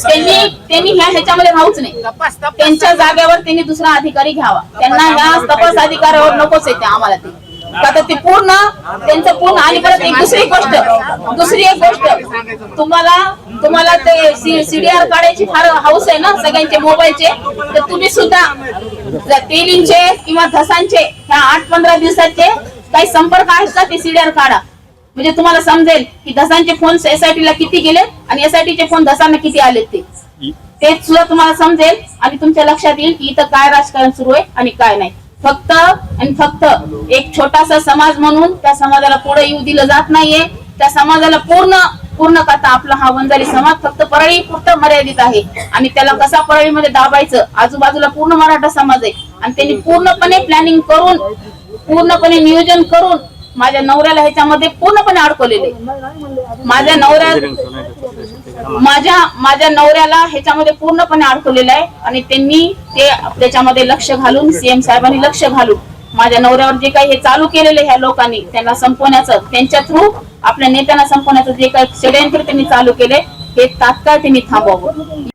त्यांनी ह्याच्यामध्ये राहूच नाही, त्यांच्या जागेवर त्यांनी दुसरा अधिकारी घ्यावा, त्यांना ह्या तपास अधिकाऱ्यावर नकोच येते आम्हाला ते, आता ते पूर्ण त्यांचं पूर्ण. आणि परत एक दुसरी एक गोष्ट तुम्हाला ते सीडीआर काढायची फार हाऊस आहे ना सगळ्यांचे मोबाईलचे, तर तुम्ही सुद्धा तेलींचे किंवा धसांचे ह्या 8-15 दिवसाचे काही संपर्क आहेत का ते सीडीआर काढा, म्हणजे तुम्हाला समजेल की धसांचे फोन एसआयटीला किती गेले आणि एसआयटीचे फोन धसांना किती आले ते सुद्धा तुम्हाला समजेल आणि तुमच्या लक्षात येईल की इथं काय राजकारण सुरू आहे आणि काय नाही. फक्त आणि फक्त एक छोटासा समाज म्हणून त्या समाजाला पुढे येऊ दिलं जात नाहीये. त्या समाजाला पूर्ण करता आपला हा वंजारी समाज फक्त परळी पुरतं मर्यादित आहे आणि त्याला कसा परळीमध्ये दाबायचं, आजूबाजूला पूर्ण मराठा समाज आहे आणि त्यांनी पूर्णपणे प्लॅनिंग करून पूर्णपणे नियोजन करून माझ्या नवऱ्याला ह्याच्यामध्ये पूर्णपणे अडकवलेले. माझ्या नवऱ्याला ह्याच्यामध्ये पूर्णपणे अडकवलेलं आहे आणि त्यांनी ते त्याच्यामध्ये लक्ष घालून सीएम साहेबांनी लक्ष घालून माझ्या नवऱ्यावर जे काही हे चालू केलेले ह्या लोकांनी त्यांना संपवण्याचं, त्यांच्या थ्रू आपल्या नेत्यांना संपवण्याचं जे काही षडयंत्र त्यांनी चालू केले हे तात्काळ त्यांनी थांबवावं.